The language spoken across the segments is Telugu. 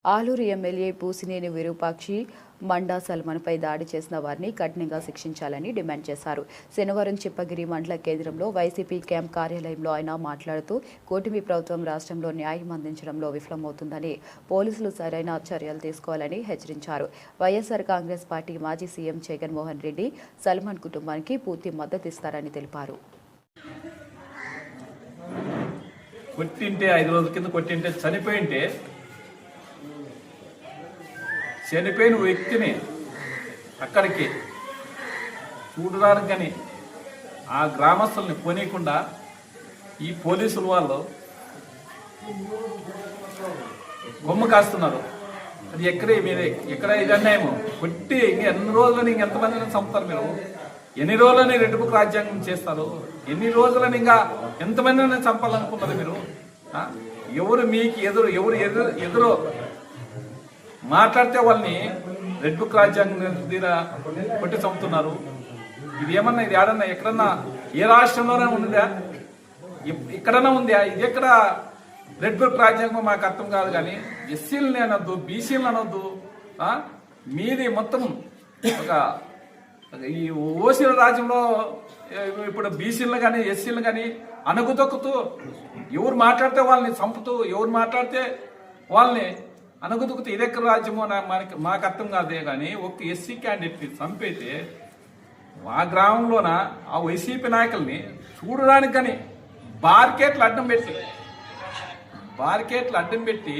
ఆలూరు ఎమ్మెల్యే పూసినేని విరూపాక్షి మండా సల్మాన్పై దాడి చేసిన వారిని కఠినంగా శిక్షించాలని డిమాండ్ చేశారు. శనివారం చిప్పగిరి మండల కేంద్రంలో వైసీపీ క్యాంప్ కార్యాలయంలో ఆయన మాట్లాడుతూ కూటమి ప్రభుత్వం రాష్ట్రంలో న్యాయం అందించడంలో విఫలమవుతుందని, పోలీసులు సరైన చర్యలు తీసుకోవాలని హెచ్చరించారు. వైఎస్ఆర్ కాంగ్రెస్ పార్టీ మాజీ సీఎం జగన్మోహన్ రెడ్డి సల్మాన్ కుటుంబానికి పూర్తి మద్దతిస్తారని తెలిపారు. కొట్టింటే 5 రోజుల కింద కొట్టింటే చనిపోయిన వ్యక్తిని అక్కడికి చూడడానికి ఆ గ్రామస్తుల్ని పోనీయకుండా ఈ పోలీసుల వాళ్ళు కొమ్ము కాస్తున్నారు. అది ఎక్కడ ఇది అన్యాయము? కొట్టి ఎన్ని రోజులని ఎంతమందిని చంపుతారు మీరు? ఎన్ని రోజులని రెడ్ బుక్ రాజ్యాంగం చేస్తారు? ఎన్ని రోజులని ఇంకా ఎంతమందిని చంపాలనుకున్నారు మీరు? ఎవరు మీకు ఎదురు మాట్లాడితే వాళ్ళని రెడ్ బుక్ రాజ్యాంగం కొట్టి చంపుతున్నారు. ఇది ఏమన్నా, ఇది ఆడన్నా ఎక్కడన్నా ఏ రాష్ట్రంలోనే ఉందా? ఇక్కడన్నా ఉందా? ఇది ఎక్కడ రెడ్ బుక్ రాజ్యాంగం మాకు అర్థం కాదు. కానీ ఎస్సీలని అనొద్దు, బీసీలను అనొద్దు. మీది మొత్తం ఒక ఈ ఓసీల రాజ్యంలో ఇప్పుడు బీసీలను కానీ ఎస్సీలను కానీ అణుగుతొక్కుతూ, ఎవరు మాట్లాడితే వాళ్ళని చంపుతూ, ఎవరు మాట్లాడితే వాళ్ళని అనగుతుకుతూ ఇదెక్కడ రాజ్యమో మాకు అర్థం కాదే. కానీ ఒక ఎస్సీ క్యాండిడేట్ని చంపైతే మా గ్రామంలోన ఆ వైసీపీ నాయకుల్ని చూడడానికి కానీ బార్కెట్లు అడ్డం పెట్టి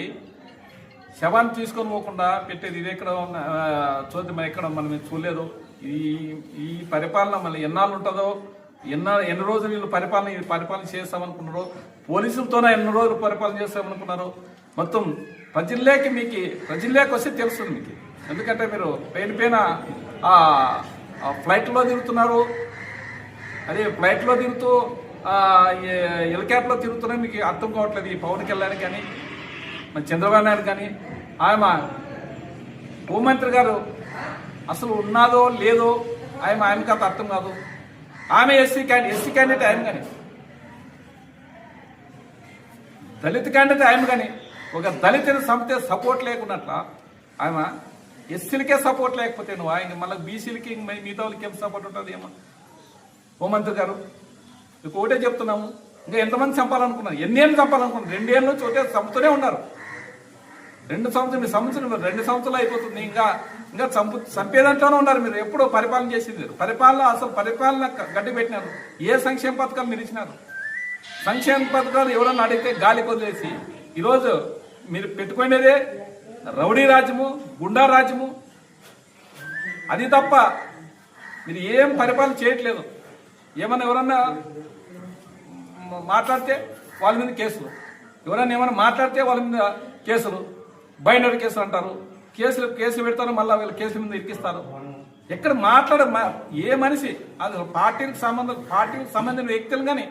శవాన్ని తీసుకొని పోకుండా పెట్టేది ఇది ఎక్కడ చూద్దాం. మనం ఎక్కడ మనం చూడలేదు. ఈ పరిపాలన మళ్ళీ ఎన్నాళ్ళు ఉంటుందో, ఎన్ని రోజులు వీళ్ళు పరిపాలన చేస్తామనుకున్నారో, పోలీసులతోనే ఎన్ని రోజులు పరిపాలన చేస్తామనుకున్నారో, మొత్తం ప్రజల్లోకి వస్తే తెలుస్తుంది మీకు. ఎందుకంటే మీరు పైన ఫ్లైట్లో తిరుగుతున్నారు. అదే ఫ్లైట్లో తిరుగుతూ హెలికాప్టర్లో తిరుగుతున్నా మీకు అర్థం కావట్లేదు. ఈ పవన్ కళ్యాణ్ కానీ మన చంద్రబాబు నాయుడు కానీ ఆమె హోంమంత్రి గారు అసలు ఉన్నాదో లేదో ఆమెకి అంత అర్థం కాదు. ఆమె ఎస్సీ క్యాండిడేట్ ఆమె కానీ, దళిత క్యాండిడేట్ ఆమె కానీ, ఒక దళితుని చంపితే సపోర్ట్ లేకున్నట్ల ఆమె ఎస్సీలకే సపోర్ట్ లేకపోతే నువ్వు ఇంక మళ్ళీ బీసీలకి మిగతా వాళ్ళకి ఏం సపోర్ట్ ఉంటుంది? ఏమో హోంమంత్రి గారు ఒకటే చెప్తున్నాము. ఇంకా ఎంతమంది చంపాలనుకున్నారు? ఎన్నేళ్ళు చంపాలనుకున్నారు? 2 ఏళ్ళ నుంచి ఒకటే చంపుతూనే ఉన్నారు. 2 సంవత్సరాలు అయిపోతుంది. ఇంకా చంపేదంట్లోనే ఉన్నారు. మీరు ఎప్పుడో పరిపాలన చేసింది మీరు. పరిపాలన గడ్డి పెట్టినారు. ఏ సంక్షేమ పథకాలు మీరు ఇచ్చినారు? సంక్షేమ పథకాలు ఎవరన్నా అడిగితే గాలి వదిలేసి ఈరోజు మీరు పెట్టుకునేదే రౌడీ రాజ్యము, గుండా రాజ్యము. అది తప్ప మీరు ఏం పరిపాలన చేయట్లేదు. ఎవరన్నా మాట్లాడితే వాళ్ళ మీద కేసులు, ఏమైనా మాట్లాడితే వాళ్ళ మీద కేసులు, బైండర్ కేసులు అంటారు. కేసులు పెడతారు, మళ్ళీ వీళ్ళ కేసుల మీద ఇరికిస్తారు. ఎక్కడ ఏ మనిషి అది పార్టీకి సంబంధించిన వ్యక్తులు కానీ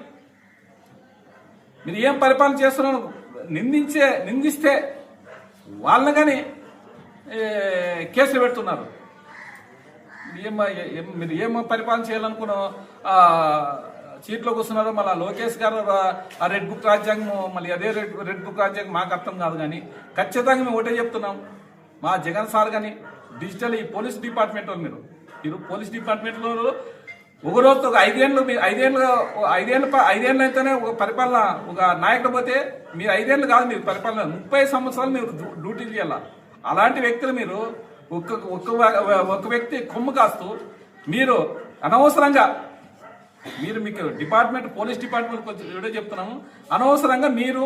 మీరు ఏం పరిపాలన చేస్తున్నారు? నిందిస్తే వాళ్ళని కానీ కేసులు పెడుతున్నారు. మీరు ఏం పరిపాలన చేయాలనుకున్న సీట్లోకి వస్తున్నారు. మళ్ళీ లోకేష్ గారు ఆ రెడ్ బుక్ రాజ్యాంగం, మళ్ళీ అదే రెడ్ బుక్ రాజ్యాంగం మాకు అర్థం కాదు. కానీ ఖచ్చితంగా మేము ఒకటే చెప్తున్నాం. మా జగన్ సార్ కానీ డిజిటల్ ఈ పోలీస్ డిపార్ట్మెంట్ వాళ్ళు మీరు పోలీస్ డిపార్ట్మెంట్లో ఒక రోజు ఒక 5 ఏళ్ళు అయితేనే ఒక పరిపాలన ఒక నాయకుడు పోతే మీరు 5 ఏళ్ళు కాదు, మీరు పరిపాలన 30 సంవత్సరాలు మీరు డ్యూటీ చేయాల. అలాంటి వ్యక్తులు మీరు ఒక వ్యక్తి కొమ్ము కాస్తూ మీరు అనవసరంగా మీకు పోలీస్ డిపార్ట్మెంట్ ఏదో చెప్తున్నాము, అనవసరంగా మీరు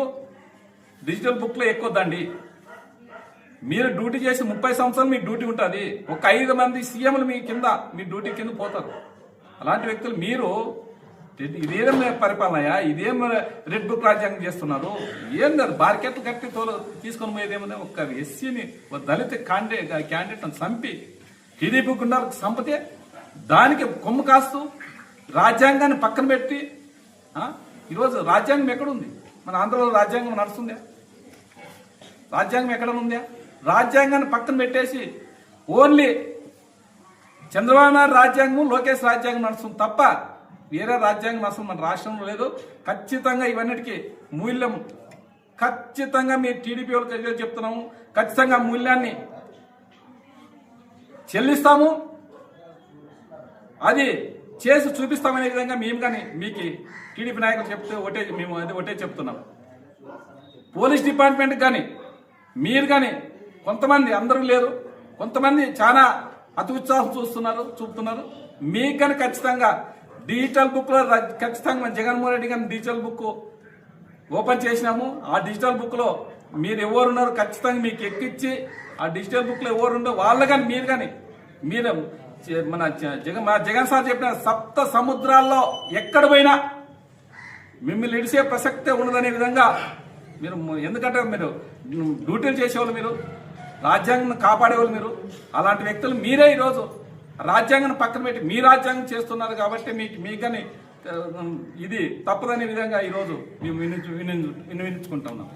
డిజిటల్ బుక్లో ఎక్కువద్దండి. మీరు డ్యూటీ చేసి 30 సంవత్సరాలు మీకు డ్యూటీ ఉంటుంది. ఒక 5 మంది సీఎంలు మీ డ్యూటీ కింద పోతారు. అలాంటి వ్యక్తులు మీరు ఇదేం పరిపాలనయా? ఇదేం రెడ్ బుక్ రాజ్యాంగం చేస్తున్నారు? ఏం కాదు, బార్కెట్లు కట్టి తీసుకొని పోయేదేమన్నా ఒక ఎస్సీని, ఒక దళిత క్యాండిడేట్ని చంపి టీడీపీ గుండాలకు చంపితే దానికి కొమ్ము కాస్తూ రాజ్యాంగాన్ని పక్కన పెట్టి ఈరోజు రాజ్యాంగం ఎక్కడుంది? మన ఆంధ్రలో రాజ్యాంగం నడుస్తుందా? రాజ్యాంగం ఎక్కడ ఉందా? రాజ్యాంగాన్ని పక్కన పెట్టేసి ఓన్లీ చంద్రబాబు నాయుడు రాజ్యాంగం, లోకేష్ రాజ్యాంగం నడుస్తుంది తప్ప వేరే రాజ్యాంగం అసలు మన రాష్ట్రంలో లేదు. ఖచ్చితంగా ఇవన్నిటికీ మూల్యం ఖచ్చితంగా మీ టీడీపీ వాళ్ళకి చెప్తున్నాము, ఖచ్చితంగా మూల్యాన్ని చెల్లిస్తాము, అది చేసి చూపిస్తామనే విధంగా మేము కానీ మీకు టీడీపీ నాయకులు చెప్తే మేము ఒకటే చెప్తున్నాం. పోలీస్ డిపార్ట్మెంట్ కానీ మీరు కానీ కొంతమంది, అందరూ లేరు, కొంతమంది చాలా అతి ఉత్సాహం చూపుతున్నారు. మీకు కానీ ఖచ్చితంగా డిజిటల్ బుక్లో ఖచ్చితంగా జగన్మోహన్ రెడ్డి గారిని డిజిటల్ బుక్ ఓపెన్ చేసినాము. ఆ డిజిటల్ బుక్లో మీరు ఎవరున్నారు ఖచ్చితంగా మీకు ఎక్కించి ఆ డిజిటల్ బుక్లో ఎవరుండో వాళ్ళు కానీ మీరు కానీ మన జగన్ సార్ చెప్పిన సప్త సముద్రాల్లో ఎక్కడ పోయినా మిమ్మల్ని ఇడిసే ప్రసక్తే ఉండదనే విధంగా మీరు, ఎందుకంటే మీరు డ్యూటీలు చేసేవాళ్ళు, మీరు రాజ్యాంగం కాపాడేవాళ్ళు, మీరు అలాంటి వ్యక్తులు మీరే ఈరోజు రాజ్యాంగాన్ని పక్కన పెట్టి మీ రాజ్యాంగం చేస్తున్నారు. కాబట్టి మీకని ఇది తప్పదనే విధంగా ఈరోజు మేము వినిపించుకుంటున్నాం.